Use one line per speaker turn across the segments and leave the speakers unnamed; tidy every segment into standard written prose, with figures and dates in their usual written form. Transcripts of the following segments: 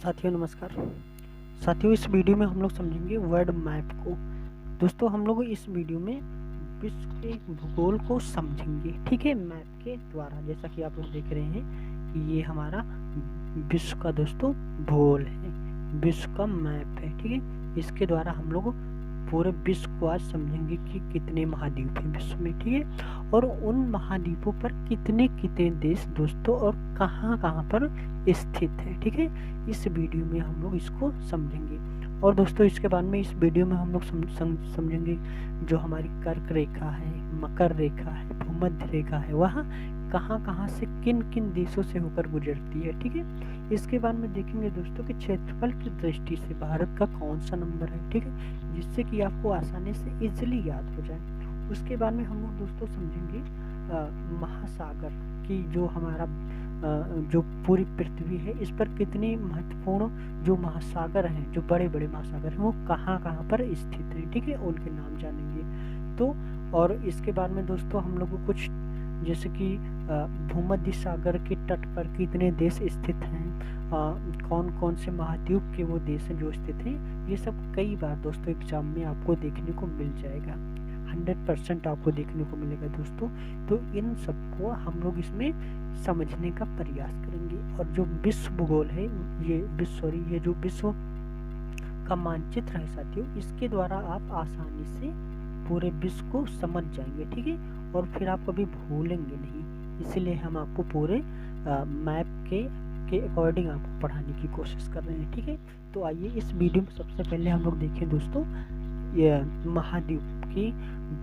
साथियों नमस्कार। साथियों इस वीडियो में हम लोग समझेंगे वर्ल्ड मैप को। दोस्तों हम लोग इस वीडियो में विश्व के भूगोल को समझेंगे, ठीक है, मैप के द्वारा। जैसा कि आप लोग देख रहे हैं कि ये हमारा विश्व का दोस्तों भूगोल है, विश्व का मैप है, ठीक है। इसके द्वारा हम लोग पूरे विश्व को आज समझेंगे कि कितने महाद्वीप हैं विश्व में, ठीक है, और उन महाद्वीपों पर कितने कितने देश दोस्तों और कहाँ कहाँ पर स्थित है, ठीक है। इस वीडियो में हम लोग इसको समझेंगे। और दोस्तों इसके बाद में इस वीडियो में हम लोग समझेंगे जो हमारी कर्क रेखा है, मकर रेखा है, भूमध्य रेखा है, वह कहाँ कहाँ से किन किन देशों से होकर गुजरती है, ठीक है। इसके बाद में देखेंगे दोस्तों कि क्षेत्रफल की दृष्टि से भारत का कौन सा नंबर है, ठीक है, जिससे कि आपको आसानी से इजीली याद हो जाए। उसके बाद में हम लोग दोस्तों समझेंगे महासागर की, जो हमारा जो पूरी पृथ्वी है इस पर कितने महत्वपूर्ण जो महासागर हैं, जो बड़े बड़े महासागर हैं, वो कहाँ कहाँ पर स्थित हैं, ठीक है, उनके नाम जानेंगे। तो और इसके बाद में दोस्तों हम लोग को कुछ जैसे कि भूमध्य सागर के तट पर कितने देश स्थित हैं, कौन कौन से महाद्वीप के वो देश हैं जो स्थित हैं, ये सब कई बार दोस्तों एग्जाम में आपको देखने को मिल जाएगा, 100% आपको देखने को मिलेगा दोस्तों। तो इन सबको हम लोग इसमें समझने का प्रयास करेंगे। और जो विश्व भूगोल है, ये जो विश्व का मानचित्र है साथियों, इसके द्वारा आप आसानी से पूरे विश्व को समझ जाएंगे, ठीक है, और फिर आप कभी भूलेंगे नहीं। इसलिए हम आपको पूरे मैप के अकॉर्डिंग आपको पढ़ाने की कोशिश कर रहे हैं, ठीक है। तो आइए इस वीडियो में सबसे पहले हम लोग देखें दोस्तों ये महाद्वीप की,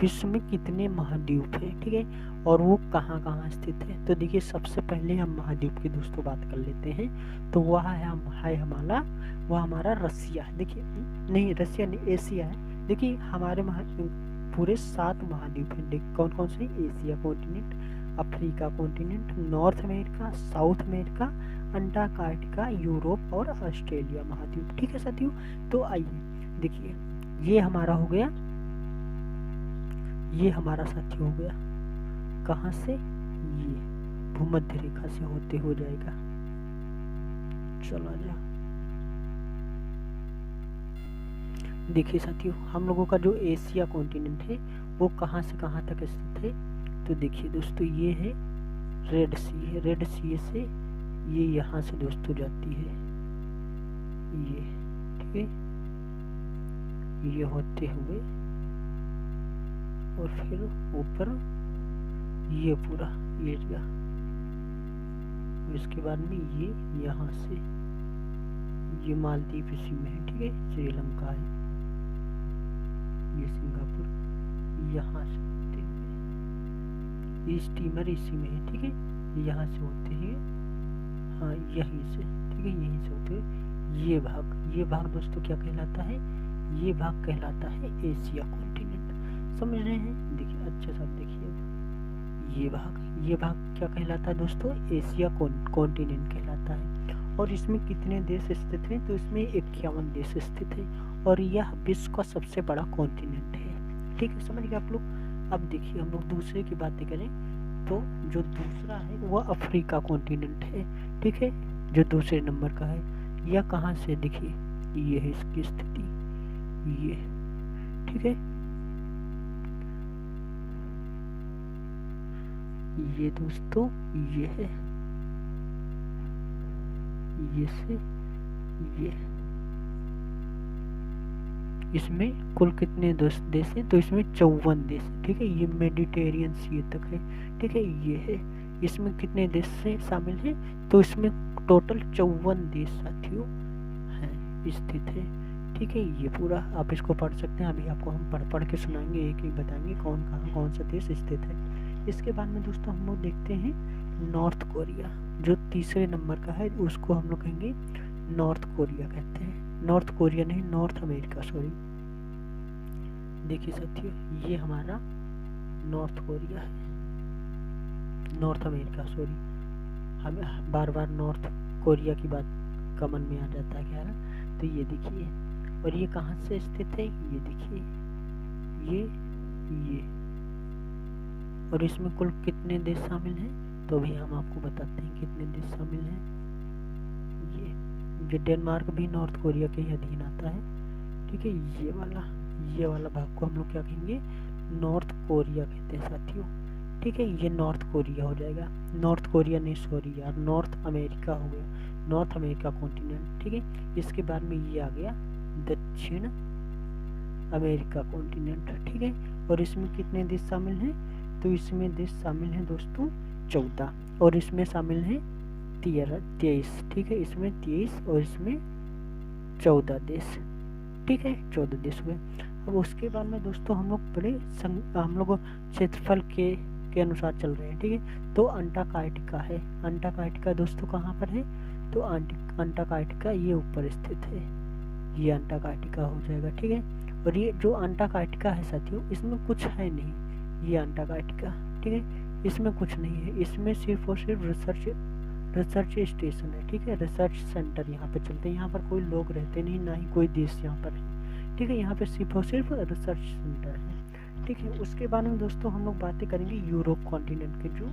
विश्व में कितने महाद्वीप हैं, ठीक है, और वो कहाँ कहाँ स्थित है। तो देखिए सबसे पहले हम महाद्वीप की दोस्तों बात कर लेते हैं। तो वह है हमारा रसिया, देखिए नहीं रसिया नहीं, एशिया है। देखिए हमारे पूरे 7 महाद्वीप हैं, कौन कौन से, Asia continent, Africa continent, north America, south America, Antarctica, Europe और ऑस्ट्रेलिया महाद्वीप, ठीक है साथियों। तो आइए देखिए ये हमारा हो गया, ये हमारा साथी हो गया कहाँ से, ये भूमध्य रेखा से होते हो जाएगा, चला जा। देखिए साथियों हम लोगों का जो एशिया कॉन्टिनेंट है वो कहाँ से कहाँ तक स्थित है। तो देखिए दोस्तों ये है रेड सी है, रेड सी से ये यहाँ से दोस्तों जाती है, ये ठीक है, ये होते हुए और फिर ऊपर ये पूरा एरिया, इसके बाद में ये यहाँ से ये मालदीव इसी में है, ठीक है, श्रीलंका है, ये सिंगापुर, यहाँ से होते हुए ये स्टीमर इसी में है, ठीक है, यहाँ से होते हैं, हाँ यहीं से, ठीक है, यहीं से होते हुए ये भाग दोस्तों क्या कहलाता है, ये भाग कहलाता है एशिया कॉन्टिनेंट। समझ रहे हैं, देखिए अच्छे से देखिए ये भाग क्या कहलाता है दोस्तों, एशिया कॉन्टिनेंट कहलाता है। और इसमें कितने देश स्थित हैं, तो इसमें 51 देश स्थित हैं, और यह विश्व का सबसे बड़ा कॉन्टिनेंट है, ठीक है, समझ गए आप लोग। अब देखिए हम लोग दूसरे की बातें करें तो जो दूसरा है वह अफ्रीका कॉन्टिनेंट है, ठीक है, जो दूसरे नंबर का है। यह कहाँ से, देखिए ये है इसकी स्थिति, ये ठीक है, ये दोस्तों ये है, ये से ये, इसमें कुल कितने देश हैं, तो इसमें 54 देश, ठीक है, ये मेडिटेरियन सी तक है, ठीक है, ये है, इसमें कितने देश से शामिल हैं, तो इसमें टोटल 54 देश साथियों हैं स्थित है, ठीक है। ये पूरा आप इसको पढ़ सकते हैं, अभी आपको हम पढ़ के सुनाएंगे, एक एक बताएंगे कौन कहाँ कौन सा देश स्थित है। इसके बाद में दोस्तों हम लोग देखते हैं नॉर्थ कोरिया, जो तीसरे नंबर का है, उसको हम लोग कहेंगे नॉर्थ कोरिया कहते हैं, नॉर्थ कोरिया नहीं, नॉर्थ अमेरिका, सॉरी। देखिए साथियों ये हमारा नॉर्थ कोरिया है, नॉर्थ अमेरिका, सॉरी, हमें बार बार नॉर्थ कोरिया की बात का मन में आ जाता है क्या है। तो ये देखिए, और ये कहाँ से स्थित है, ये देखिए ये, और इसमें कुल कितने देश शामिल हैं, तो भी हम आपको बताते हैं कितने देश शामिल हैं। ये ये डेनमार्क भी नॉर्थ कोरिया के ही अधीन आता है, ठीक है। ये वाला भाग को हम लोग क्या कहेंगे, नॉर्थ कोरिया कहते हैं साथियों, ठीक है। ये नॉर्थ कोरिया हो जाएगा, नॉर्थ कोरिया नहीं सॉरी यार, नॉर्थ अमेरिका हो गया, नॉर्थ अमेरिका कॉन्टिनेंट, ठीक है। इसके बाद में ये आ गया दक्षिण अमेरिका कॉन्टिनेंट, ठीक है। और इसमें कितने देश शामिल हैं, तो इसमें देश शामिल हैं दोस्तों 14, और इसमें शामिल हैं 23, ठीक है। इसमें 23 और इसमें 14 देश, ठीक है, 14 देश हुए। अब उसके बाद में दोस्तों हम लोग क्षेत्रफल के अनुसार चल रहे हैं, ठीक है। तो अंटार्कटिका है, अंटार्कटिका दोस्तों कहाँ पर है, तो अंटार्कटिका ये ऊपर स्थित है, ये अंटार्कटिका हो जाएगा, ठीक है। और ये जो अंटार्कटिका है साथियों, इसमें कुछ है नहीं, ये अंटार्कटिका, ठीक है, इसमें कुछ नहीं है, इसमें सिर्फ और सिर्फ रिसर्च स्टेशन है, ठीक है, रिसर्च सेंटर यहाँ पे चलते हैं, यहाँ पर कोई लोग रहते नहीं, ना ही कोई देश यहाँ पर है, ठीक है। यहाँ पे सिर्फ और सिर्फ रिसर्च सेंटर है, ठीक है। उसके बारे में दोस्तों हम लोग बातें करेंगे यूरोप कॉन्टिनेंट के, जो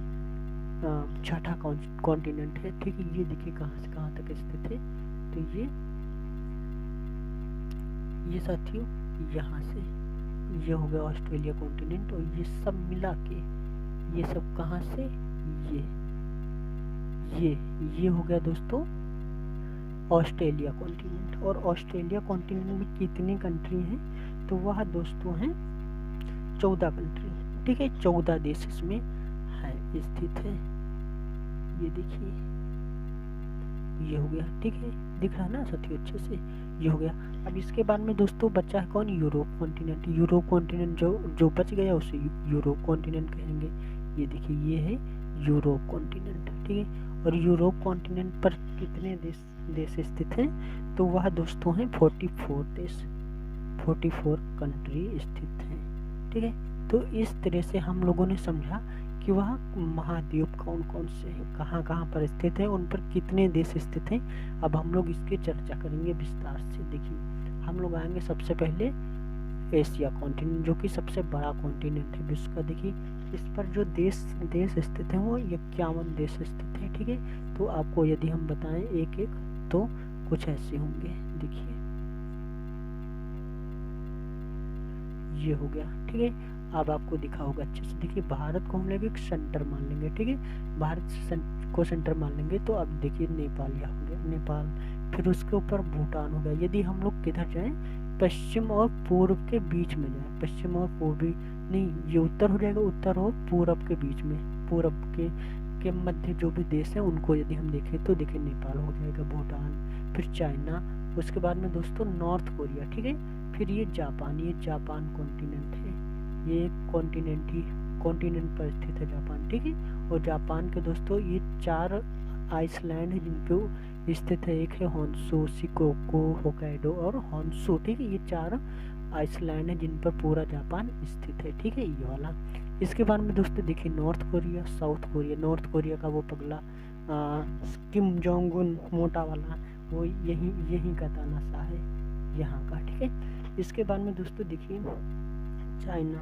छठा कॉन्टिनेंट है, ठीक है। ये देखिए कहाँ से कहाँ तक स्थित है, तो ये साथियों यहाँ से ये हो गया ऑस्ट्रेलिया कॉन्टिनेंट, और ये सब मिला के ये सब कहाँ से, ये हो गया दोस्तों ऑस्ट्रेलिया कॉन्टिनेंट। और ऑस्ट्रेलिया कॉन्टिनेंट में कितनी कंट्री हैं, तो वह दोस्तों हैं 14 कंट्री, ठीक है, 14 देश इसमें है स्थित है, ये देखिए ये हो गया, ठीक है, दिख रहा है ना साथियों अच्छे से, ये हो गया। अब इसके बाद में दोस्तों बचा है कौन, यूरोप कॉन्टिनेंट। यूरोप कॉन्टिनेंट जो बच गया उसे यूरोप कॉन्टिनेंट कहेंगे, ये देखिए ये है यूरोप कॉन्टिनेंट, ठीक है। और यूरोप कॉन्टिनेंट पर कितने देश स्थित हैं, तो वह दोस्तों हैं 44 देश, 44 कंट्री स्थित हैं, ठीक है। तो इस तरह से हम लोगों ने समझा कि वह महाद्वीप कौन कौन से हैं, कहाँ कहाँ पर स्थित है, उन पर कितने देश स्थित हैं। अब हम लोग इसकी चर्चा करेंगे विस्तार से। देखिए हम लोग आएंगे सबसे पहले एशिया कॉन्टिनेंट, जो कि सबसे बड़ा कॉन्टिनेंट है विश्व का। देखिए इस पर जो देश स्थित हैं वो 51 देश स्थित हैं, ठीक है। तो आपको यदि हम बताएं एक एक तो कुछ ऐसे होंगे, देखिए ये हो गया, ठीक है। अब आपको दिखा होगा अच्छे से, देखिए भारत को हम लोग एक सेंटर मान लेंगे, ठीक है, भारत को सेंटर मान लेंगे। तो अब देखिए नेपाल यहाँ हो गया, नेपाल, फिर उसके ऊपर भूटान हो गया। यदि हम लोग किधर जाएं, पश्चिम और पूर्व के बीच में जाएं, पश्चिम और पूर्वी नहीं, ये उत्तर हो जाएगा, उत्तर और पूर्व के बीच में, पूर्व के मध्य जो भी देश हैं उनको यदि हम देखें तो देखिए नेपाल हो जाएगा, भूटान, फिर चाइना, उसके बाद में दोस्तों नॉर्थ कोरिया, ठीक है, फिर ये जापान कॉन्टिनेंट है, ये कॉन्टिनेंट पर स्थित है जापान, ठीक है। और जापान के दोस्तों ये 4 आइसलैंड है जिनके स्थित है, एक है होन्शु, शिकोकू, होक्काइडो और होन्शु, ठीक है। ये 4 आइसलैंड है जिन पर पूरा जापान स्थित है, ठीक है, ये वाला। इसके बाद में दोस्तों देखिए north Korea, south Korea. North Korea का वो पगला किम जोंग उन मोटा वाला, वो यहीं का तानाशाह है यहाँ का, ठीक है। इसके बाद में दोस्तों देखिए चाइना,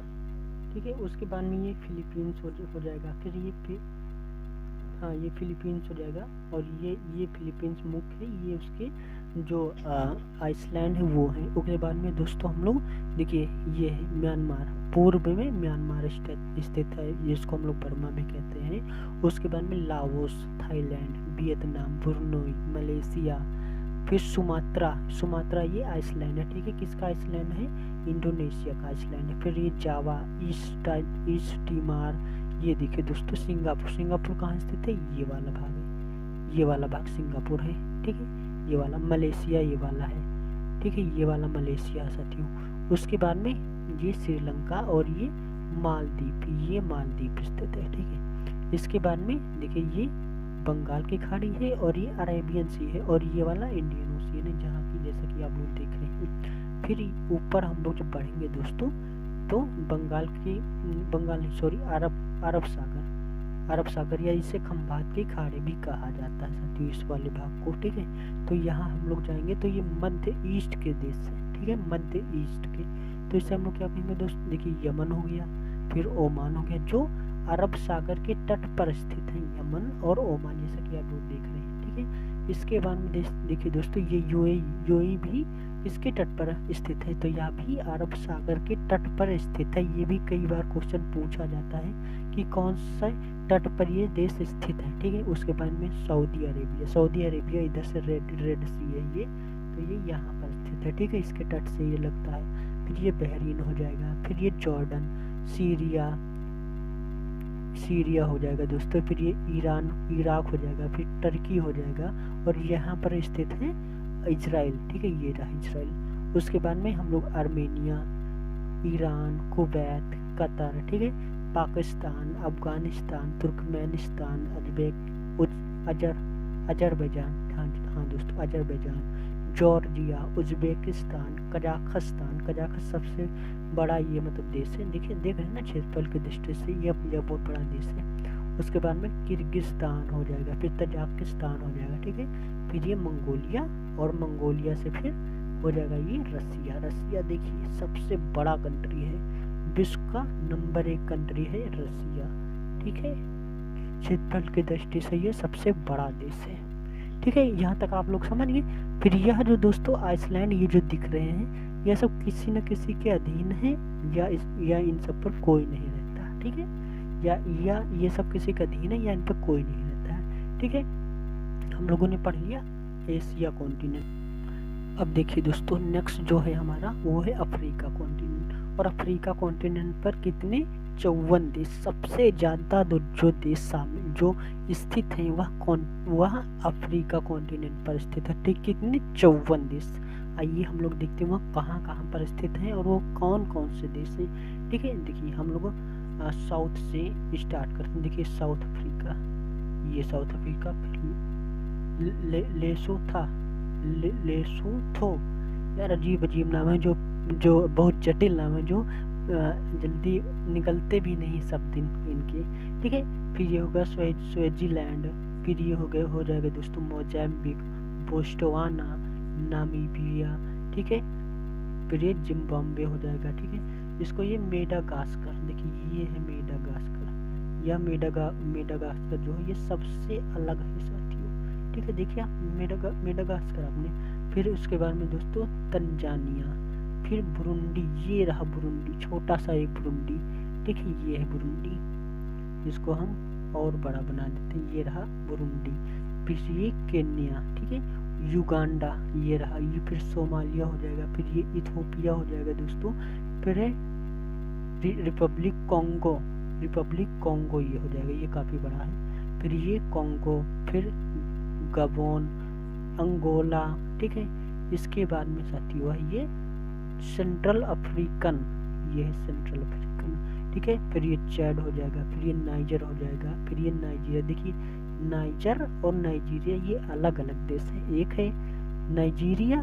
ठीक है। उसके बाद में ये फिलीपींस हो जाएगा, फिर ये फिलीपींस हो जाएगा, और ये फिलीपींस मुख्य है, ये उसके जो आइसलैंड है वो है। उसके बाद में दोस्तों हम लोग देखिए ये है म्यांमार, पूर्व में म्यांमार स्थित है, जिसको हम लोग बर्मा भी कहते हैं। उसके बाद में Laos, Thailand, Vietnam, Brunei, Malaysia, फिर सुमात्रा ये आइसलैंड है, ठीक है। किसका आइसलैंड है, इंडोनेशिया का आइसलैंड है। फिर ये जावा, ईस्ट टिमोर, ये देखिए दोस्तों सिंगापुर कहाँ स्थित है, ये वाला भाग है, ये वाला भाग सिंगापुर है, ठीक है। ये वाला मलेशिया, ये वाला है, ठीक है, ये वाला मलेशिया साथियों। उसके बाद में ये श्रीलंका और ये मालदीप स्थित है, ठीक है। इसके बाद में देखिए ये बंगाल की खाड़ी है, और ये अरेबियन सी है, और ये वाला इंडियन ओशियन है, जहाँ की जैसा कि आप लोग देख रहे हैं। फिर ऊपर हम लोग जब बढ़ेंगे दोस्तों तो अरब सागर या इसे खंबात की खाड़ी भी कहा जाता है साथियों, इस वाले भाग को, ठीक है। तो यहाँ हम लोग जाएंगे तो ये मध्य ईस्ट के देश है, ठीक है, मध्य ईस्ट के। तो इसे हम लोग क्या कहेंगे दोस्तों, देखिए यमन हो गया, फिर ओमान हो गया, जो अरब सागर के तट पर स्थित है, यमन और ओमान, जैसा कि आप लोग देख रहे हैं, ठीक है। इसके बाद में देखिए दोस्तों, ये यूएई भी इसके तट पर स्थित है। तो यह भी अरब सागर के तट पर स्थित है। ये भी कई बार क्वेश्चन पूछा जाता है कि कौन सा तट पर ये देश स्थित है, ठीक है। उसके बाद में सऊदी अरेबिया इधर से रेड सी है ये, तो ये यहाँ पर स्थित है, ठीक है। इसके तट से ये लगता है। फिर ये बहरीन हो जाएगा, फिर ये जॉर्डन, सीरिया हो जाएगा दोस्तों, फिर ये इराक हो जाएगा, फिर टर्की हो जाएगा, और यहाँ पर स्थित है इजराइल, ठीक है। ये रहा इजराइल। उसके बाद में हम लोग आर्मेनिया, ईरान, कुवैत, कतर, ठीक है, पाकिस्तान, अफगानिस्तान, तुर्कमेनिस्तान, अजरबैजान, हाँ दोस्तों, अजरबैजान, जॉर्जिया, उज्बेकिस्तान, कजाकिस्तान सबसे बड़ा ये मतलब देश है। देखिए देख रहे हैं ना, क्षेत्रफल की दृष्टि से यह बहुत बड़ा देश है। उसके बाद में किर्गिस्तान हो जाएगा, फिर तजाकिस्तान हो जाएगा, ठीक है। फिर ये मंगोलिया, और मंगोलिया से फिर हो जाएगा ये रसिया देखिए सबसे बड़ा कंट्री है, विश्व का नंबर 1 कंट्री है रसिया, ठीक है। क्षेत्रफल की दृष्टि से ये सबसे बड़ा देश है, ठीक है। यहाँ तक आप लोग समझ गए। फिर यह जो दोस्तों आइसलैंड, ये जो दिख रहे हैं, यह सब किसी न किसी के अधीन है, या इन सब पर कोई नहीं रहता, ठीक है। या ये सब किसी के अधीन है, या इन पर कोई नहीं रहता है, ठीक है। हम लोगों ने पढ़ लिया एशिया कॉन्टिनेंट। अब देखिए दोस्तों, नेक्स्ट जो है हमारा वो है अफ्रीका कॉन्टिनेंट। और अफ्रीका कॉन्टिनेंट पर कितने 54 देश, सबसे ज़्यादा जो देश जो स्थित हैं वह अफ्रीका कॉन्टिनेंट पर स्थित है, ठीक। कितने 54 देश। आइए हम लोग देखते हैं वह कहाँ कहाँ पर स्थित हैं और वो कौन कौन से देश हैं, ठीक है। देखिए हम लोग साउथ से स्टार्ट करते हैं। देखिए साउथ अफ्रीका, ये साउथ अफ्रीका, लेसोथो, यार अजीब नाम है, जो बहुत जटिल नाम है, जो जल्दी निकलते भी नहीं शब्द इनके, ठीक है। फिर ये होगा स्विट्जरलैंड, फिर ये हो जाएगा दोस्तों मोजाम्बिक, बोस्टवाना, नामीबिया, ठीक है। फिर ये जिम्बाब्वे हो जाएगा, ठीक है। इसको ये मेडागास्कर, देखिए ये है मेडागास्कर। यह मेडागास्कर जो है ये सबसे अलग है साथियों, ठीक है। देखिए आप मेडागास्कर आपने। फिर उसके बाद में दोस्तों तंजानिया, फिर बुरुंडी, ये रहा बुरुंडी, छोटा सा एक बुरुंडी, ठीक है, ये है बुरुंडी। इसको हम और बड़ा बना देते हैं, ये रहा बुरुंडी। फिर ये केन्या, ठीक है, युगांडा, ये रहा, ये फिर सोमालिया हो जाएगा, फिर ये इथोपिया हो जाएगा दोस्तों, फिर है रिपब्लिक कॉन्गो, ये हो जाएगा, ये काफ़ी बड़ा है। फिर ये कॉन्गो, फिर गबोन, अंगोला, ठीक है। इसके बाद में साथियों है ये सेंट्रल अफ्रीकन, ये है सेंट्रल अफ्रीकन, ठीक है। फिर ये चैड हो जाएगा, फिर ये नाइजर हो जाएगा, फिर ये नाइजीरिया। देखिए नाइजर और नाइजीरिया ये अलग अलग देश है, एक है नाइजीरिया,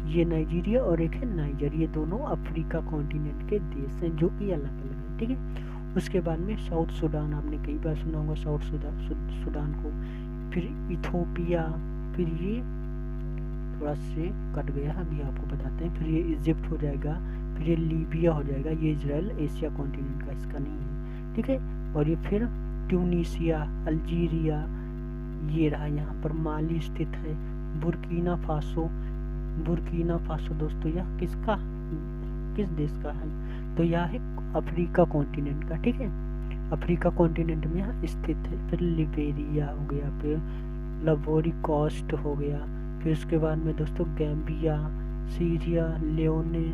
ये नाइजीरिया, और एक है नाइजर, ये दोनों अफ्रीका कॉन्टिनेंट के देश हैं जो कि अलग अलग हैं, ठीक है। उसके बाद में साउथ सूडान, आपने कई बार सुना होगा साउथ सूडान को। फिर इथोपिया, फिर ये थोड़ा से कट गया, अभी आपको बताते हैं। फिर ये इजिप्ट हो जाएगा, फिर ये लीबिया हो जाएगा, ये इजराइल एशिया कॉन्टिनेंट का इसका नहीं है, ठीक है। और ये फिर ट्यूनीसिया, अल्जीरिया, ये रहा, यहाँ पर माली स्थित है। बुर्किना फासो दोस्तों यह किस देश का है, तो यह है अफ्रीका कॉन्टिनेंट का, ठीक है, अफ्रीका कॉन्टिनेंट में यह स्थित है। फिर लिबेरिया हो गया, फिर लवोरी कोस्ट हो गया, फिर उसके बाद में दोस्तों गैम्बिया, सीरिया लियोने,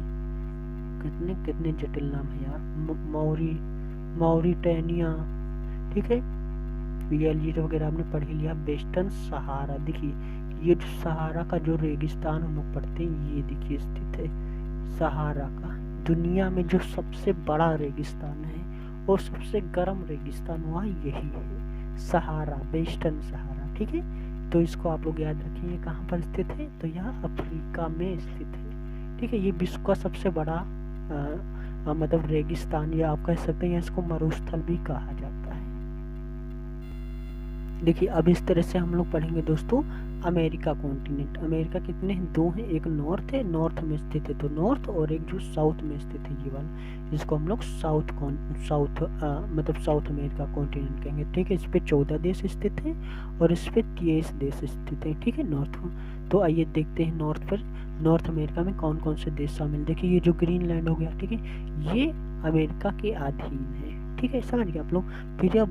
कितने जटिल नाम है यार, मौरिटानिया, ठीक है। ये अल्जीरिया वगैरह आपने पढ़ ही लिया। वेस्टर्न सहारा, देखिए ये जो सहारा का जो रेगिस्तान हम लोग पढ़ते हैं, ये देखिए स्थित है सहारा का, दुनिया में जो सबसे बड़ा रेगिस्तान है और सबसे गर्म रेगिस्तान वह यही है, सहारा, वेस्टर्न सहारा, ठीक है। तो इसको आप लोग याद रखेंगे, कहाँ पर स्थित है, तो यह अफ्रीका में स्थित है, ठीक है। ये विश्व का सबसे बड़ा मतलब रेगिस्तान, या आप कह सकते हैं इसको मरुस्थल भी कहा जाता है। देखिए अब इस तरह से हम लोग पढ़ेंगे दोस्तों अमेरिका कॉन्टिनेंट। अमेरिका कितने हैं, दो हैं, एक नॉर्थ है, नॉर्थ में स्थित है तो नॉर्थ, और एक जो साउथ में स्थित है ये वाला, जिसको हम लोग साउथ मतलब साउथ अमेरिका कॉन्टिनेंट कहेंगे। ठीक है, इस पे 14 देश स्थित हैं और इस पे 23 देश स्थित हैं। ठीक है, नॉर्थ को। तो आइए देखते हैं नॉर्थ पर, नॉर्थ अमेरिका में कौन कौन से देश शामिल। देखिए ये जो ग्रीनलैंड हो गया, ठीक है, ये अमेरिका के अधीन है। ठीक है, समझ गए आप लोग। फिर यह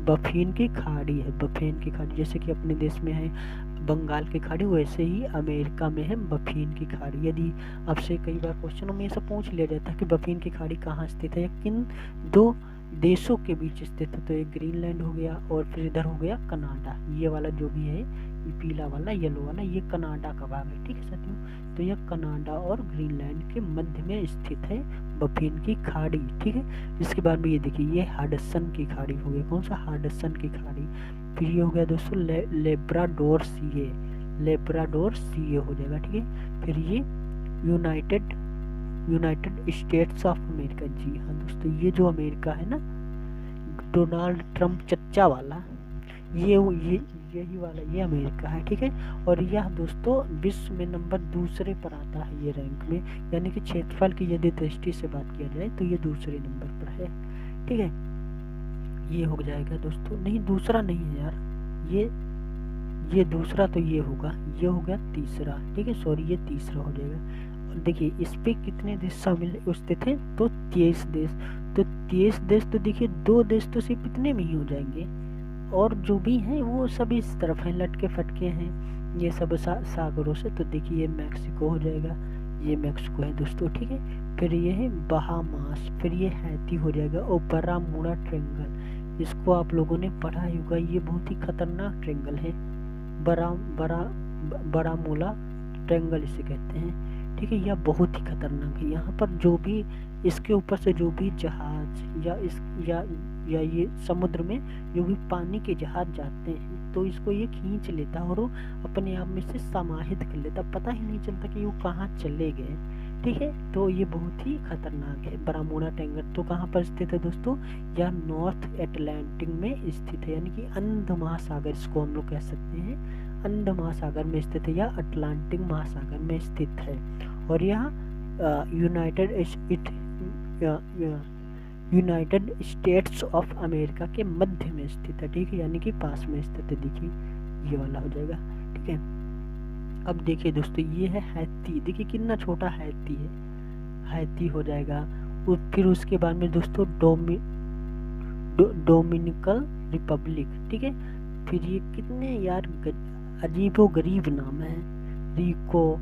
बफीन की खाड़ी है, बफेन की खाड़ी, जैसे कि अपने देश में है बंगाल की खाड़ी, वैसे ही अमेरिका में है बफीन की खाड़ी। यदि आपसे कई बार क्वेश्चनों में ऐसा पूछ लिया जाता है कि बफीन की खाड़ी कहाँ स्थित है या किन दो देशों के बीच स्थित है, तो एक ग्रीनलैंड हो गया और फिर इधर हो गया कनाडा। ये वाला जो भी है, ये पीला वाला, येलो वाला, ये कनाडा का भाग है। ठीक है साथियों, तो यह कनाडा और ग्रीनलैंड के मध्य में स्थित है बफीन की खाड़ी। ठीक है, इसके बाद में ये देखिए, ये हाडसन की खाड़ी हो गई। कौन सा, हाडसन की खाड़ी। फिर ये हो गया दोस्तों लेब्राडोर सीए, लेब्राडोर सीए हो जाएगा। ठीक है, फिर ये यूनाइटेड स्टेट्स ऑफ अमेरिका। जी हाँ दोस्तों, ये जो अमेरिका है ना, डोनाल्ड ट्रम्प चच्चा वाला, यही वाला ये अमेरिका है। ठीक है, और यह दोस्तों विश्व में नंबर दूसरे पर आता है ये रैंक में, यानी कि क्षेत्रफल की यदि दृष्टि से बात किया जाए तो ये दूसरे नंबर पर है। ठीक है, ये हो जाएगा दोस्तों, नहीं दूसरा नहीं है यार, ये दूसरा, तो ये होगा, ये हो गया तीसरा। ठीक है, सॉरी, ये तीसरा हो जाएगा। और देखिए इस पे कितने देश शामिल स्थित हैं, तो 23 देश। तो 23 देश, तो देखिए 2 देश तो सिर्फ इतने में ही हो जाएंगे, और जो भी हैं वो सब इस तरफ हैं, लटके फटके हैं, ये सब सागरों से। तो देखिए ये मैक्सिको हो जाएगा, ये मैक्सिको है दोस्तों। ठीक है, फिर ये है बहामास, फिर ये हैती हो जाएगा, और बरामूडा ट्रेंगल, इसको आप लोगों ने पढ़ा ही होगा, ये बहुत ही खतरनाक ट्रेंगल है, बरामूला ट्रेंगल इसे कहते हैं। ठीक है, यह बहुत ही खतरनाक है। यहाँ पर जो भी इसके ऊपर से जो भी जहाज या ये समुद्र में जो भी पानी के जहाज जाते हैं, तो इसको ये खींच लेता है और वो अपने आप में से समाहित कर लेता, पता ही नहीं चलता कि वो कहाँ चले गए। ठीक है, तो ये बहुत ही खतरनाक है बरामूडा ट्रेंगल। तो कहाँ पर स्थित है दोस्तों, यह नॉर्थ अटलांटिक में स्थित है, यानी कि अंध महासागर इसको हम लोग कह सकते हैं, अंध महासागर में स्थित है या अटलांटिक महासागर में स्थित है। और यह यूनाइटेड स्टेट्स ऑफ अमेरिका के मध्य में स्थित है। ठीक है, यानी कि पास में स्थित है। देखिए ये वाला हो जाएगा। ठीक है, अब देखिए दोस्तों, ये है हैती। देखिए कितना छोटा हैती है, हैती हो जाएगा। फिर उसके बाद में दोस्तों डोमिनिकन रिपब्लिक। ठीक है, फिर ये कितने यार अजीबो गरीब नाम है, रिको,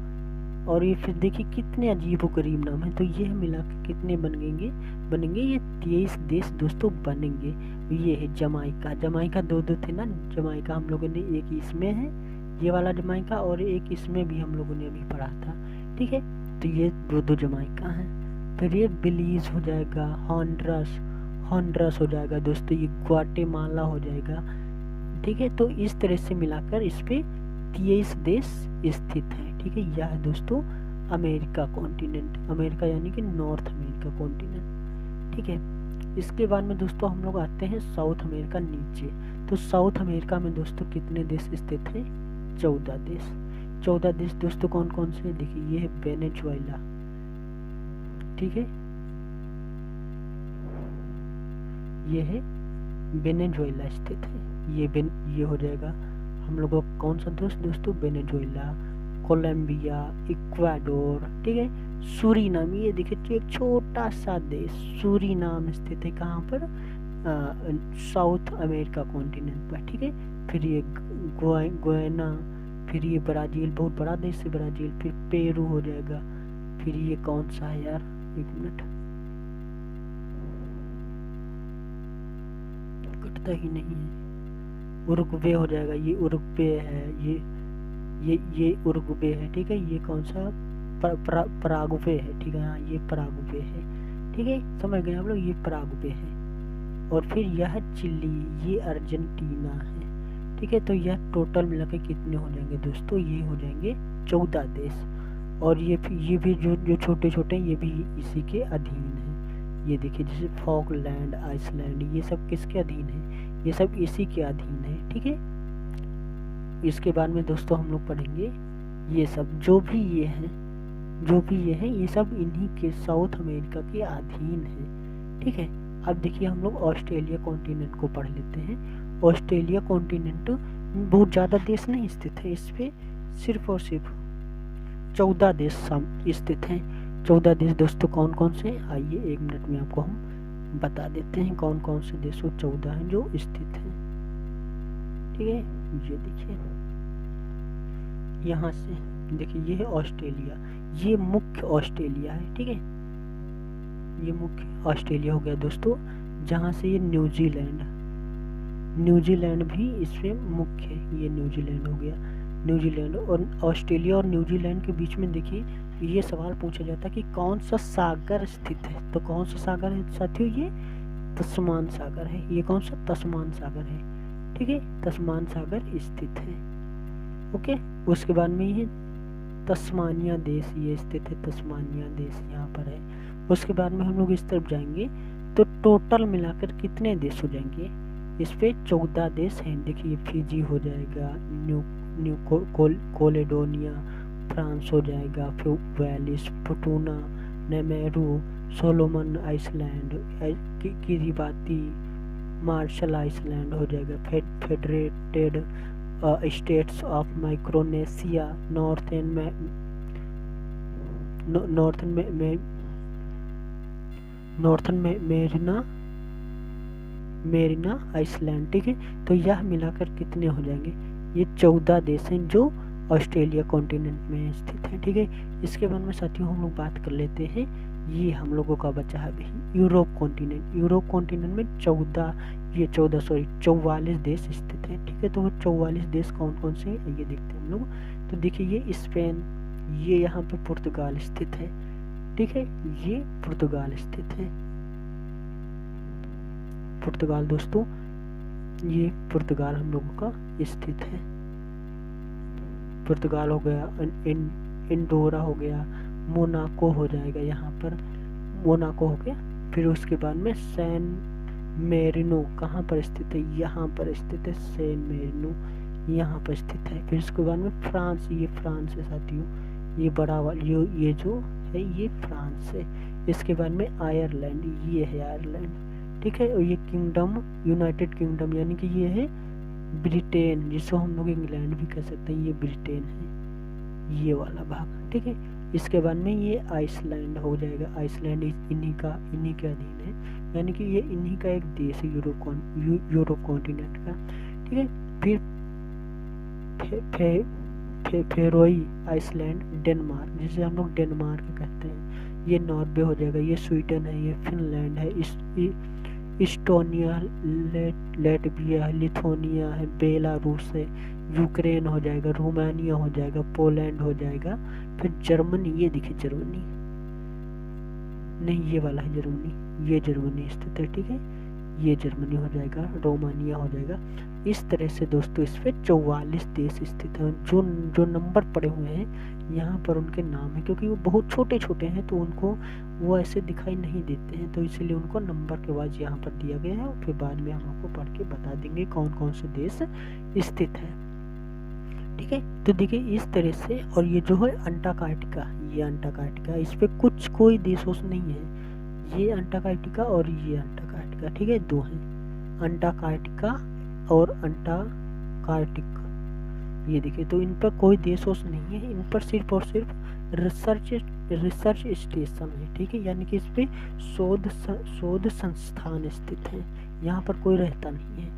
और ये फिर देखिए कितने अजीबो गरीब नाम है। तो ये मिला के कितने बनेंगे ये 23 देश दोस्तों बनेंगे। ये है जमाइका, जमाइका दो थे ना, जमाइका हम लोगों ने, एक इसमें है ये वाला जमाइका, और एक इसमें भी हम लोगों ने अभी पढ़ा था। ठीक है, तो ये दो जमाइका हैं। फिर ये बिलीज हो जाएगा, हॉन्डरस हो जाएगा दोस्तों, ये ग्वाटेमाला हो जाएगा। ठीक है, तो इस तरह से मिलाकर इस पे 23 देश स्थित हैं। ठीक है, यह है दोस्तों अमेरिका कॉन्टिनेंट, अमेरिका यानी कि नॉर्थ अमेरिका कॉन्टिनेंट। ठीक है, इसके बाद में दोस्तों हम लोग आते हैं साउथ अमेरिका नीचे। तो साउथ अमेरिका में दोस्तों कितने देश स्थित हैं, 14 देश। 14 देश दोस्तों कौन कौन से, देखिए ये है वेनेजुएला। ठीक है, ये है वेनेजुएला स्थित है, ये हो जाएगा हम लोगों का कौन सा दोस्तों, वेनेजुएला, कोलंबिया, इक्वाडोर। ठीक है, सूरीनाम, ये देखिए एक छोटा सा देश सूरीनाम स्थित है, कहाँ पर, साउथ अमेरिका कॉन्टिनेंट पर। ठीक है, फिर ये गुयाना, फिर ये ब्राज़ील, बहुत बड़ा देश है ब्राज़ील, फिर पेरू हो जाएगा। फिर ये कौन सा है यार, एक मिनट, कटता ही नहीं है, उरुग्वे हो जाएगा, ये उरुग्वे है, ये उरुग्वे है। ठीक है, ये कौन सा, पराग्वे है। ठीक है, हाँ ये पराग्वे है। ठीक है, समझ गए आप लोग, ये पराग्वे है। और फिर यह चिली, ये अर्जेंटीना है। ठीक है, तो यह टोटल मिला के कितने हो जाएंगे दोस्तों, ये हो जाएंगे 14 देश। और ये भी जो छोटे छोटे ये भी इसी के अधीन है। ये देखिए जैसे फॉकलैंड, आइसलैंड, ये सब किसके अधीन है, ये सब इसी के अधीन है। ठीक है, इसके बाद में दोस्तों हम लोग पढ़ेंगे ये सब जो भी ये हैं ये सब इन्हीं के साउथ अमेरिका के अधीन है। ठीक है, अब देखिए हम लोग ऑस्ट्रेलिया कॉन्टिनेंट को पढ़ लेते हैं। ऑस्ट्रेलिया कॉन्टिनेंट बहुत ज़्यादा देश नहीं स्थित है, इस पे सिर्फ और सिर्फ 14 देश स्थित हैं। 14 देश दोस्तों कौन कौन से, आइए 1 मिनट में आपको हम बता देते हैं कौन कौन से देश वो 14 हैं जो स्थित हैं। ठीक है, ये देखिए यहाँ से देखिए ये है ऑस्ट्रेलिया, ये मुख्य ऑस्ट्रेलिया है। ठीक है, ये मुख्य ऑस्ट्रेलिया हो गया दोस्तों, जहाँ से ये न्यूजीलैंड भी इसमें मुख्य है, ये न्यूजीलैंड हो गया। न्यूजीलैंड और ऑस्ट्रेलिया और न्यूजीलैंड के बीच में देखिए ये सवाल पूछा जाता है कि कौन सा सागर स्थित है, तो कौन सा सागर है साथियों, ये तस्मान सागर है। ये कौन सा, तस्मान सागर है। ठीक है, तस्मान सागर स्थित है। ओके, उसके बाद में ये तस्मानिया देश ये स्थित है, तस्मानिया देश यहाँ पर है। उसके बाद में हम लोग इस तरफ जाएंगे तो टोटल मिलाकर कितने देश हो जाएंगे, इस पे 14 देश हैं। देखिए फिजी हो जाएगा, न्यू कोलेडोनिया, फ्रांस हो जाएगा, फिर Wallis, Futuna, Nauru, Solomon island, Kiribati, Marshall island हो जाएगा, federated states of Micronesia, northern Mariana island. ठीक है, तो यह मिलाकर कितने हो जाएंगे, ये 14 देश हैं जो ऑस्ट्रेलिया कॉन्टिनेंट में स्थित हैं। ठीक है, इसके बाद में साथियों हम लोग बात कर लेते हैं, ये हम लोगों का बचा है अभी यूरोप कॉन्टिनेंट। यूरोप कॉन्टिनेंट में 44 देश स्थित हैं। ठीक है, तो वो 44 देश कौन कौन से हैं ये देखते हैं हम लोग। तो देखिए ये स्पेन, ये यहाँ पे पुर्तगाल स्थित है। ठीक है, ये पुर्तगाल स्थित है, पुर्तगाल दोस्तों, ये पुर्तगाल हम लोगों का स्थित है। पुर्तगाल हो गया, इंडोरा हो गया, मोनाको हो जाएगा, यहाँ पर मोनाको हो गया। फिर उसके बाद में सैन मेरिनो कहाँ पर स्थित है, यहाँ पर स्थित है, सैन मेरिनो यहाँ पर स्थित है। फिर उसके बाद में फ्रांस, ये फ्रांस है साथियों, ये बड़ा वाला ये जो है ये फ्रांस है। इसके बाद में आयरलैंड, ये है आयरलैंड। ठीक है, और ये किंगडम, यूनाइटेड किंगडम यानी कि ये है ब्रिटेन, जिसको हम लोग इंग्लैंड भी कह सकते हैं, ये ब्रिटेन है, ये वाला भाग। ठीक है, इसके बाद में ये आइसलैंड हो जाएगा, आइसलैंड इन्हीं के अधीन है, यानी कि ये इन्हीं का एक देश है यूरोप कॉन्टिनेंट का। ठीक है, फिर फेरोई आइसलैंड, डेनमार्क, जिसे हम लोग डेनमार्क कहते हैं, ये नॉर्वे हो जाएगा, ये स्वीडन है, ये फिनलैंड है, इस्टोनिया, लैटविया, लिथुआनिया है, बेलारूस है, यूक्रेन हो जाएगा, रोमानिया हो जाएगा, पोलैंड हो जाएगा। फिर जर्मनी, ये देखिए जर्मनी नहीं, ये वाला है जर्मनी, ये जर्मनी स्थित है। ठीक है, ये जर्मनी हो जाएगा, रोमानिया हो जाएगा। इस तरह से दोस्तों इस पे 44 देश स्थित हैं। जो नंबर पड़े हुए हैं यहाँ पर उनके नाम है, क्योंकि वो बहुत छोटे छोटे हैं तो उनको वो ऐसे दिखाई नहीं देते हैं, तो इसलिए उनको नंबर के वाइज यहाँ पर दिया गया है। और फिर बाद में हम आपको पढ़ के बता देंगे कौन कौन से देश स्थित है। ठीक है, तो देखिए इस तरह से। और ये जो है अंटार्कटिका, ये अंटार्कटिका, इस पे कोई देश नहीं है, ये अंटार्कटिका और ये अंटार्कटिका। ठीक है, दो हैं, अंटार्कटिका और अंटार्कटिक, ये देखिए। तो इन पर कोई देश नहीं है, इन पर सिर्फ और सिर्फ रिसर्च स्टेशन है। ठीक है, यानी कि इस पे शोध संस्थान स्थित है, यहाँ पर कोई रहता नहीं है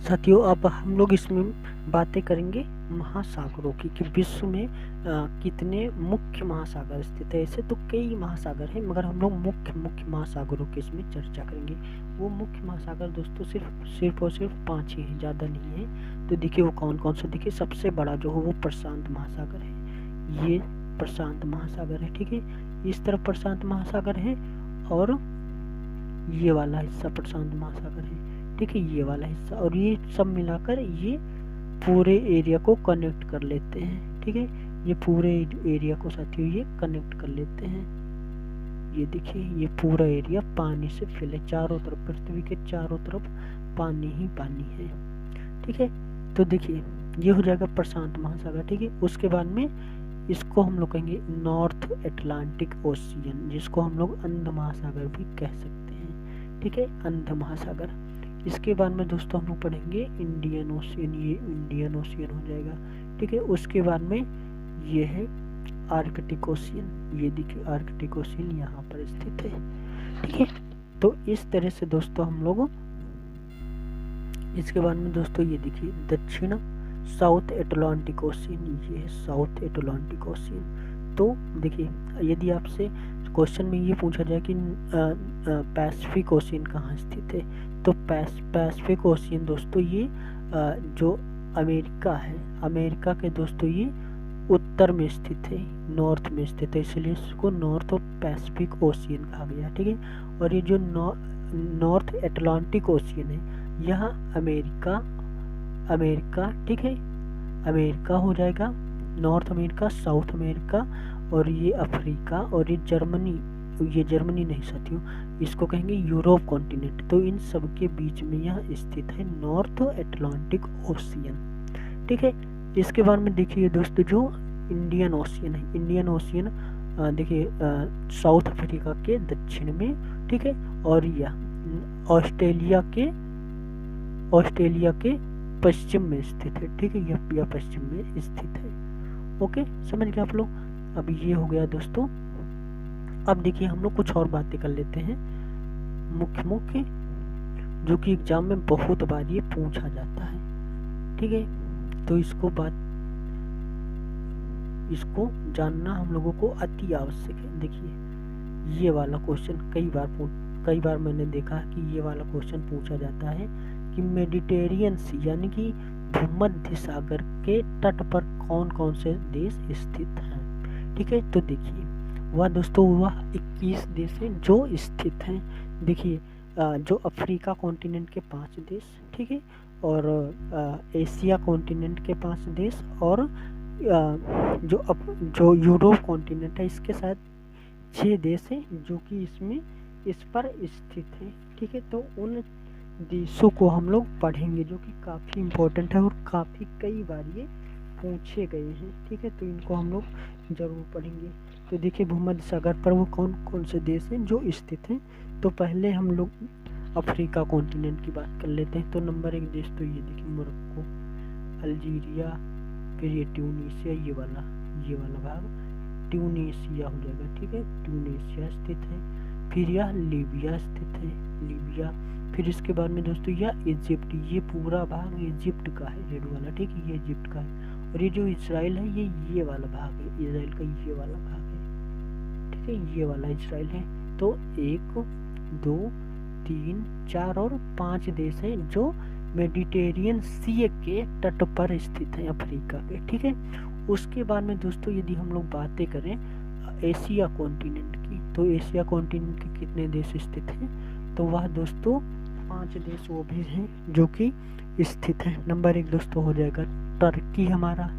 साथियों। अब हम लोग इसमें बातें करेंगे महासागरों की, कि विश्व में कितने मुख्य महासागर स्थित है। ऐसे तो कई महासागर हैं, मगर हम लोग मुख्य महासागरों की इसमें चर्चा करेंगे। वो मुख्य महासागर दोस्तों सिर्फ और सिर्फ 5 ही हैं, ज़्यादा नहीं है। तो देखिए वो कौन कौन से, देखिए सबसे बड़ा जो हो वो प्रशांत महासागर है, ये प्रशांत महासागर है। ठीक है, इस तरफ प्रशांत महासागर है और ये वाला हिस्सा प्रशांत महासागर है। ठीक है, ये वाला हिस्सा, और ये सब मिलाकर ये पूरे एरिया को कनेक्ट कर लेते हैं। ठीक है, ये पूरे एरिया को साथियों ये कनेक्ट कर लेते हैं, ये देखिए ये पूरा एरिया पानी से फैले, चारों तरफ पृथ्वी के चारों तरफ पानी ही पानी है। ठीक है, तो देखिए ये हो जाएगा प्रशांत महासागर। ठीक है, उसके बाद में इसको हम लोग कहेंगे नॉर्थ अटलांटिक ओशियन, जिसको हम लोग अंध महासागर भी कह सकते हैं। ठीक है, अंध महासागर। इसके बाद में दोस्तों हम लोग पढ़ेंगे इंडियन ओशियन, ये इंडियन ओशियन हो जाएगा। ठीक है, उसके बाद में ये है आर्कटिक ओशियन, ये देखिए आर्कटिक ओशियन यहाँ पर स्थित है। ठीक है, तो इस तरह से दोस्तों हम लोग, इसके बाद में दोस्तों ये देखिए दक्षिण साउथ एटलांटिक ओशियन, ये है साउथ एटलांटिक ओशियन। तो देखिए यदि आपसे क्वेश्चन में ये पूछा जाए कि पैसिफिक ओशियन कहाँ स्थित है, तो पैसिफिक ओशियन दोस्तों ये जो अमेरिका है, अमेरिका के दोस्तों ये उत्तर में स्थित है, नॉर्थ में स्थित है, इसलिए इसको नॉर्थ ऑफ पैसिफिक ओशियन कहा गया। ठीक है, और ये जो नॉर्थ एटलांटिक ओशियन है, यहाँ अमेरिका, ठीक है, अमेरिका हो जाएगा, नॉर्थ अमेरिका, साउथ अमेरिका, और ये अफ्रीका, और ये जर्मनी नहीं साथियों, इसको कहेंगे यूरोप कॉन्टिनेंट। तो इन सब के बीच में यह स्थित है नॉर्थ एटलांटिक ओशियन। ठीक है, इसके बाद में देखिए दोस्तों जो इंडियन ओशियन है, इंडियन ओशियन देखिए साउथ अफ्रीका के दक्षिण में, ठीक है, और यह ऑस्ट्रेलिया के पश्चिम में स्थित है। ठीक है, यह पश्चिम में स्थित है। ओके, समझ गए आप लोग। अब ये हो गया दोस्तों। अब देखिए हम लोग कुछ और बातें कर लेते हैं मुख्य जो कि एग्जाम में बहुत बार ये पूछा जाता है। ठीक है, तो इसको जानना हम लोगों को अति आवश्यक है। देखिए ये वाला क्वेश्चन कई बार मैंने देखा कि ये वाला क्वेश्चन पूछा जाता है कि मेडिटेरियन सी यानी कि भूमध्य सागर के तट पर कौन कौन से देश स्थित हैं। ठीक है, तो देखिए वह दोस्तों 21 देश हैं जो स्थित हैं। देखिए जो अफ्रीका कॉन्टिनेंट के 5 देश, ठीक है, और एशिया कॉन्टिनेंट के 5 देश, और जो यूरोप कॉन्टिनेंट है इसके साथ 6 देश हैं जो कि इस पर स्थित है। ठीक है, तो उन देशों को हम लोग पढ़ेंगे जो कि काफ़ी इम्पोर्टेंट है और काफ़ी कई बार ये पूछे गए हैं। ठीक है, तो इनको हम लोग ज़रूर पढ़ेंगे। तो देखिए भूमध्य सागर पर वो कौन कौन से देश हैं जो स्थित हैं। तो पहले हम लोग अफ्रीका कॉन्टिनेंट की बात कर लेते हैं। तो नंबर 1 देश तो ये देखिए मोरक्को, अल्जीरिया, फिर ये ट्यूनीशिया, ये वाला भाग ट्यूनीशिया हो जाएगा। ठीक है, ट्यूनीशिया स्थित है। फिर यह लीबिया स्थित है, लीबिया। फिर इसके बाद में दोस्तों यह इजिप्ट, ये पूरा भाग इजिप्ट का है, रेड वाला। ठीक है, ये इजिप्ट का है। और ये जो इजराइल है ये वाला भाग है, इजराइल का ये वाला भाग है। ठीक है, ये वाला इजराइल है। तो 1 2 3 4 और 5 देश हैं जो मेडिटेरियन सी के तट पर स्थित हैं अफ्रीका के। ठीक है, उसके बाद में दोस्तों यदि हम लोग बातें करें एशिया कॉन्टिनेंट की, तो एशिया कॉन्टिनेंट के कितने देश स्थित हैं, तो वह दोस्तों 5 देश वो भी हैं जो कि स्थित हैं। नंबर 1 दोस्तों हो जाएगा टर्की हमारा,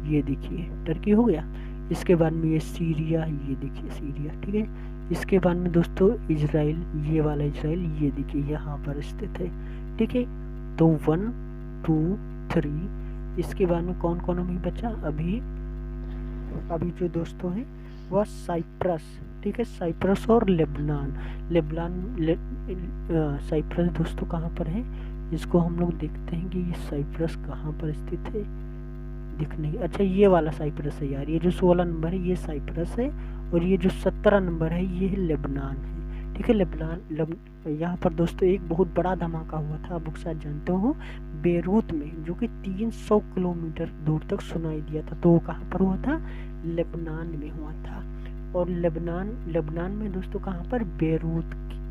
ये देखिए टर्की हो गया। इसके बाद में ये सीरिया, ये देखिए सीरिया। ठीक है, इसके बाद में दोस्तों इजराइल, ये वाला इजराइल, ये देखिए यहाँ पर स्थित है। ठीक है, तो 1 2 3। इसके बाद में कौन कौन अभी बचा, अभी जो दोस्तों हैं वह साइप्रस। ठीक है, साइप्रस और लेबनान। साइप्रस दोस्तों कहाँ पर है, इसको हम लोग देखते हैं कि ये साइप्रस कहाँ पर स्थित है। दिख नहीं, अच्छा ये वाला साइप्रस है यार, ये जो 16 नंबर है ये साइप्रस है, और ये जो 17 नंबर है ये लेबनान है। ठीक है, लेबनान यहाँ पर दोस्तों एक बहुत बड़ा धमाका हुआ था, आप शायद जानते हो, बेरूत में, जो कि 300 किलोमीटर दूर तक सुनाई दिया था। तो वो कहाँ पर हुआ था, लेबनान में हुआ था। और लेबनान में दोस्तों कहाँ पर,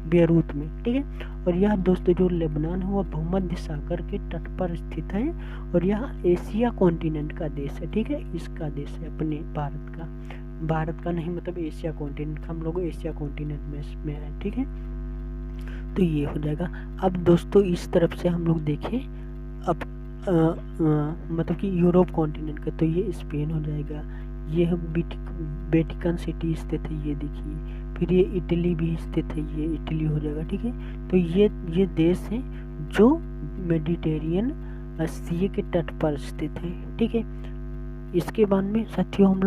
बेरूत में। ठीक है, और यह दोस्तों जो लेबनान है वह भूमध्य सागर के तट पर स्थित है, और यह एशिया कॉन्टिनेंट का देश है। ठीक है, इसका देश है अपने भारत का नहीं, मतलब एशिया कॉन्टिनेंट का, हम लोग एशिया कॉन्टिनेंट में है। ठीक है, तो ये हो जाएगा। अब दोस्तों इस तरफ से हम लोग देखें, अब मतलब कि यूरोप कॉन्टिनेंट का, तो ये स्पेन हो जाएगा, ये वेटिकन सिटी स्थित है, ये देखिए। फिर ये इटली भी स्थित है, ये इटली हो जाएगा। ठीक है, तो ये देश हैं जो मेडिटेरियन सी के तट पर स्थित है। ठीक है, इसके बाद में साथियों हम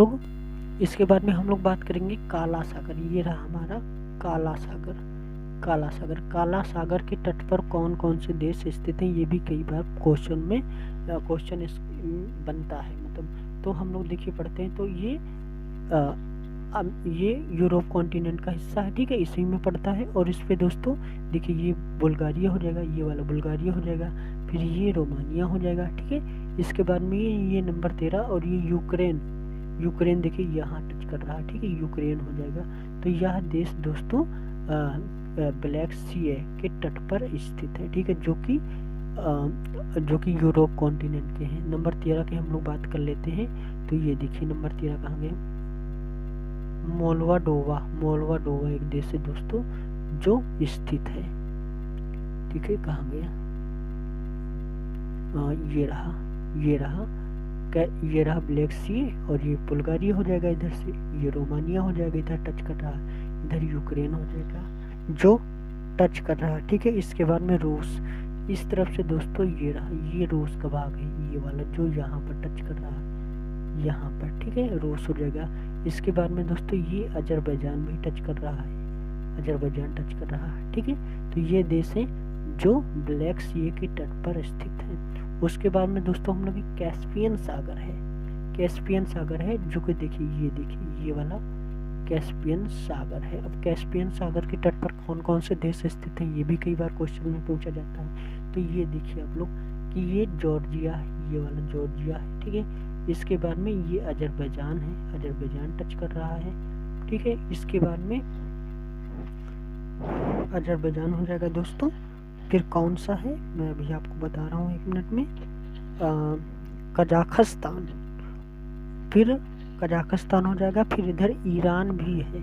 लोग बात करेंगे काला सागर। ये रहा हमारा काला सागर। काला सागर के तट पर कौन कौन से देश स्थित हैं, ये भी कई बार क्वेश्चन बनता है मतलब। तो हम लोग देखिए पढ़ते हैं, तो ये यूरोप कॉन्टिनेंट का हिस्सा है। ठीक है, इसी में पड़ता है। और इस पे दोस्तों देखिए ये बुल्गारिया हो जाएगा, ये वाला बुल्गारिया हो जाएगा, फिर ये रोमानिया हो जाएगा। ठीक है, इसके बाद में ये नंबर 13 और ये यूक्रेन देखिए यहाँ टच कर रहा है। ठीक है, यूक्रेन हो जाएगा। तो यह देश दोस्तों ब्लैक सी के तट पर स्थित है। ठीक है, जो कि यूरोप कॉन्टिनेंट के हैं। नंबर 13 की हम लोग बात कर लेते हैं। तो ये देखिए नंबर 13 कहाँ गए, मोल्डोवा एक देश है दोस्तों जो स्थित है। ठीक है, कहाँ गया, ये रहा ब्लैक सी, और ये बुल्गारिया हो जाएगा इधर से, ये रोमानिया हो जाएगा इधर टच कर रहा है, इधर यूक्रेन हो जाएगा जो टच कर रहा है। ठीक है, इसके बाद में रूस इस तरफ से दोस्तों, ये रहा, ये रूस का भाग है, ये वाला जो यहाँ पर टच कर रहा है, यहाँ पर। ठीक है, रूस हो जाएगा। इसके बाद में दोस्तों ये अजरबैजान भी टच कर रहा है, अजरबैजान टच कर रहा है। ठीक है, तो ये देश है जो ब्लैक सी के तट पर स्थित है। उसके बाद में दोस्तों हम लोग कैस्पियन सागर है, जो कि देखिए ये वाला कैस्पियन सागर है। अब कैस्पियन सागर के तट पर कौन कौन से देश स्थित हैं, ये भी कई बार क्वेश्चन में पूछा जाता है। तो ये देखिए आप लोग कि ये जॉर्जिया है, ये वाला जॉर्जिया है। ठीक है, इसके बाद में ये अजरबैजान है, अजरबैजान टच कर रहा है। ठीक है, इसके बाद में अजरबैजान हो जाएगा दोस्तों। फिर कौन सा है मैं अभी आपको बता रहा हूँ 1 मिनट में, कजाकिस्तान, फिर कजाकिस्तान हो जाएगा। फिर इधर ईरान भी है,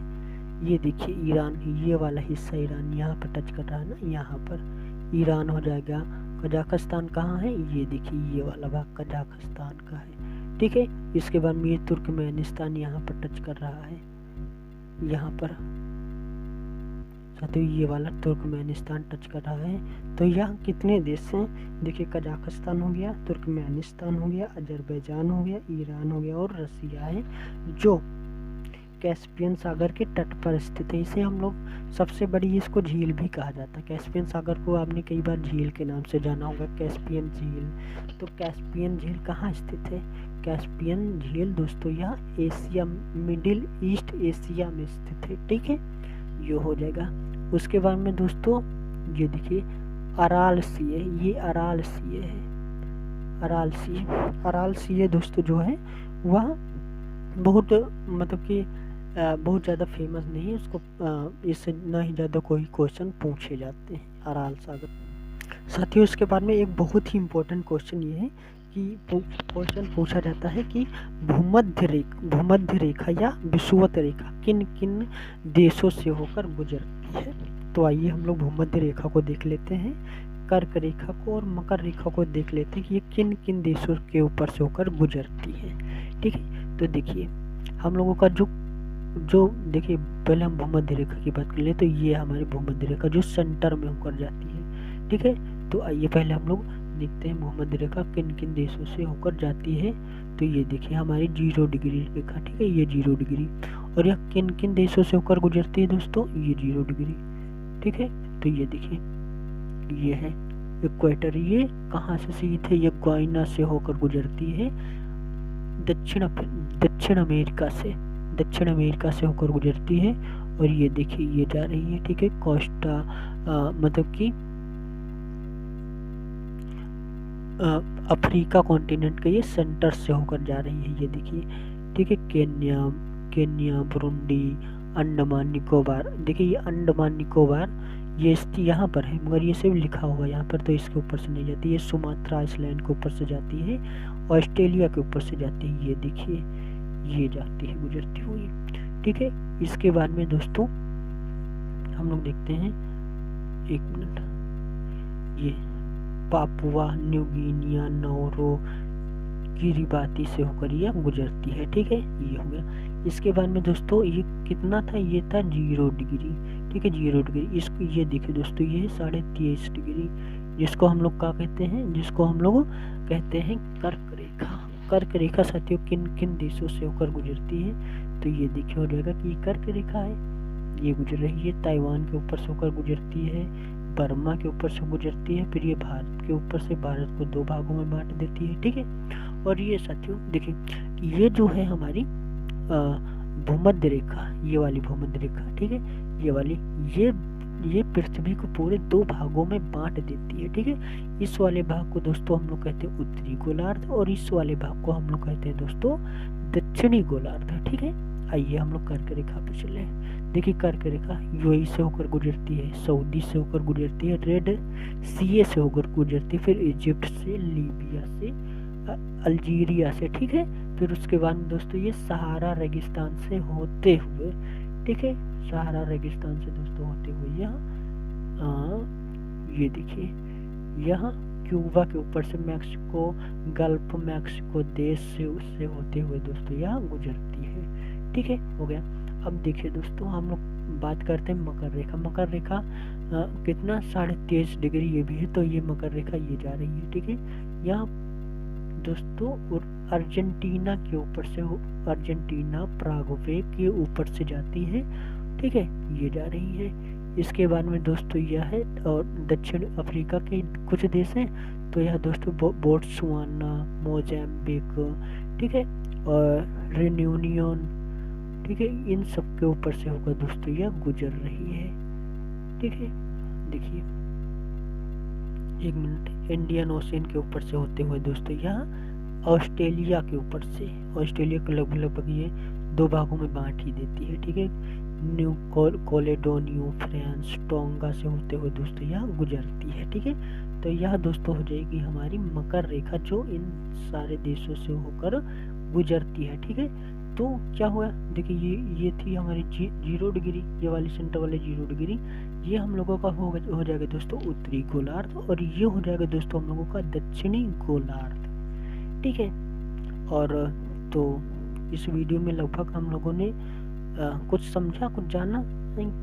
ये देखिए ईरान, ये वाला हिस्सा ईरान यहाँ पर टच कर रहा है ना, यहाँ पर ईरान हो जाएगा। कजाकिस्तान कहाँ है, ये देखिए ये वाला भाग कजाकिस्तान का है। ठीक है, इसके बाद में ये तुर्कमेनिस्तान यहाँ पर टच कर रहा है, यहाँ पर साथियों ये वाला तुर्कमेनिस्तान टच कर रहा है। तो यहाँ कितने देश हैं, देखिए कजाकिस्तान हो गया, तुर्कमेनिस्तान हो गया, अजरबैजान हो गया, ईरान हो गया और रसिया है जो कैस्पियन सागर के तट पर स्थित है। इसे हम लोग सबसे बड़ी इसको झील भी कहा जाता है। कैस्पियन सागर को आपने कई बार झील के नाम से जाना होगा, कैस्पियन झील। तो कैस्पियन झील कहाँ स्थित है, कैस्पियन झील दोस्तों यहाँ एशिया, मिडिल ईस्ट एशिया में स्थित है। ठीक है, ये हो जाएगा। उसके बाद में दोस्तों ये देखिए अराल सी है, ये अराल सी है, अराल सी दोस्तों जो है वह बहुत मतलब कि बहुत ज़्यादा फेमस नहीं है, उसको इससे ना ही ज़्यादा कोई क्वेश्चन पूछे जाते हैं अराल सागर। साथियों इसके बाद में एक बहुत ही इम्पोर्टेंट क्वेश्चन ये है कि क्वेश्चन पूछा जाता है कि भूमध्य रेखा या विषुवत रेखा किन किन देशों से होकर गुजरती है। तो आइए हम लोग भूमध्य रेखा को देख लेते हैं, कर्क रेखा को और मकर रेखा को देख लेते हैं कि ये किन किन देशों के ऊपर से होकर गुजरती है। ठीक है, तो देखिए हम लोगों का जो देखिए पहले हम भूमध्य रेखा की बात कर ले, तो ये हमारी भूमध्य रेखा जो सेंटर में होकर जाती है। ठीक है, तो आइए पहले हम लोग देखते हैं भूमध्य रेखा किन किन देशों से होकर जाती है। तो ये देखिए हमारी 0 डिग्री रेखा, ठीक है, ये 0 डिग्री। और यह किन किन देशों से होकर गुजरती है दोस्तों, ये 0 डिग्री। ठीक है, तो ये देखिए ये है इक्वेटर, ये कहाँ से स्थित है, ये ग्वाइना से होकर गुजरती है, दक्षिण अमेरिका से होकर गुजरती है। और ये देखिए ये जा रही है, ठीक है, कोस्टा मतलब कि अफ्रीका कॉन्टिनेंट के ये सेंटर से होकर जा रही है, ये देखिए। ठीक है, केन्या, बुरुंडी, अंडमान निकोबार। देखिए ये अंडमान निकोबार ये यहाँ पर है, मगर ये सिर्फ लिखा हुआ है यहाँ पर, तो इसके ऊपर से नहीं जाती। ये सुमात्रा आइसलैंड के ऊपर से जाती है, ऑस्ट्रेलिया के ऊपर से जाती है, ये देखिए ये जाती है गुजरती हुई। ठीक है, इसके बाद में दोस्तों हम लोग देखते हैं, 1 मिनट, ये पापुआ न्यू गिनिया, नौरो, किरिबाती से होकर यह गुजरती है। ठीक है, ये हो गया। इसके बाद में दोस्तों ये कितना था, ये था 0 डिग्री, ठीक है 0 डिग्री। इसको ये देखिए दोस्तों, ये 23.5 डिग्री, जिसको हम लोग क्या कहते हैं, जिसको हम लोग कहते हैं कर्क रेखा। कर्क रेखा साथियों किन किन देशों से होकर गुजरती है, तो ये देखिए हो जाएगा कि कर्क रेखा है, ये गुजर रही है ताइवान के ऊपर से होकर गुजरती है, बर्मा के ऊपर से गुजरती है, फिर ये भारत के ऊपर से भारत को 2 भागों में बांट देती है, ठीक है। और ये साथियों देखिए ये जो है हमारी भूमध्य रेखा, ये वाली भूमध्य रेखा, ठीक है, ये वाली, ये पृथ्वी को पूरे 2 भागों में बांट देती है, ठीक है। इस वाले भाग को दोस्तों हम लोग कहते हैं उत्तरी गोलार्ध, और इस वाले भाग को हम लोग कहते हैं दोस्तों दक्षिणी गोलार्ध, ठीक है। आइए हम लोग कर्क रेखा पे चले। देखिए कर्क रेखा यूएई से होकर गुजरती है, सऊदी से होकर गुजरती है, रेड सी से होकर गुजरती है, फिर इजिप्ट से, लीबिया से, अल्जीरिया से, ठीक है। फिर उसके बाद में दोस्तों ये सहारा रेगिस्तान से होते हुए, ठीक है, सहारा रेगिस्तान से दोस्तों होते हुए यहाँ ये देखिए यहाँ क्यूबा के ऊपर से मैक्सिको, गल्फ मैक्सिको देश से उससे होते हुए दोस्तों यहाँ गुजरती है, ठीक है, हो गया। अब देखिए दोस्तों हम लोग बात करते हैं मकर रेखा। मकर रेखा कितना 23.5 डिग्री ये भी है, तो ये मकर रेखा ये जा रही है, ठीक है। यहाँ दोस्तों और अर्जेंटीना के ऊपर से, अर्जेंटीना पराग्वे के ऊपर से जाती है, ठीक है, ये जा रही है। इसके बाद में दोस्तों यह है, और दक्षिण अफ्रीका के कुछ देश हैं, तो यह दोस्तों बोट्सवाना, मोजाम्बिक, ठीक है, और रियूनियन, ठीक है, इन सब के ऊपर से होकर दोस्तों यह गुजर रही है, ठीक है। देखिए 1 मिनट, इंडियन ओशन के ऊपर से होते हुए दोस्तों यहाँ ऑस्ट्रेलिया के ऊपर से, ऑस्ट्रेलिया को लगभग ये 2 भागों में बांट ही देती है, ठीक है। न्यू कैलेडोनिया, फ्रांस, टोंगा से होते हुए दोस्तों यहाँ गुजरती है, ठीक है। तो यह दोस्तों हो जाएगी हमारी मकर रेखा, जो इन सारे देशों से होकर गुजरती है, ठीक है। तो क्या हुआ, देखिए ये थी हमारी 0 डिग्री, ये वाली सेंटर वाले 0 डिग्री, ये हम लोगों का हो जाएगा दोस्तों उत्तरी गोलार्ध, और ये हो जाएगा दोस्तों हम लोगों का दक्षिणी गोलार्ध, ठीक है। और तो इस वीडियो में लगभग हम लोगों ने कुछ समझा, कुछ जाना,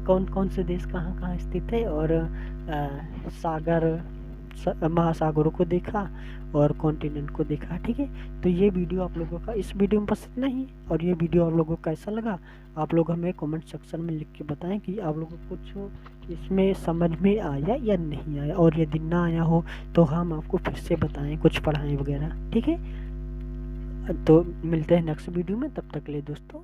कौन कौन से देश कहाँ कहाँ स्थित है, और महासागरों को देखा और कॉन्टिनेंट को देखा, ठीक है। तो ये वीडियो आप लोगों का, इस वीडियो में बस इतना ही, और ये वीडियो आप लोगों को कैसा लगा आप लोग हमें कमेंट सेक्शन में लिख के बताएं कि आप लोगों को कुछ इसमें समझ में आया या नहीं आया, और यदि ना आया हो तो हम आपको फिर से बताएं, कुछ पढ़ाएं वगैरह, ठीक है। तो मिलते हैं नेक्स्ट वीडियो में, तब तक के लिए दोस्तों।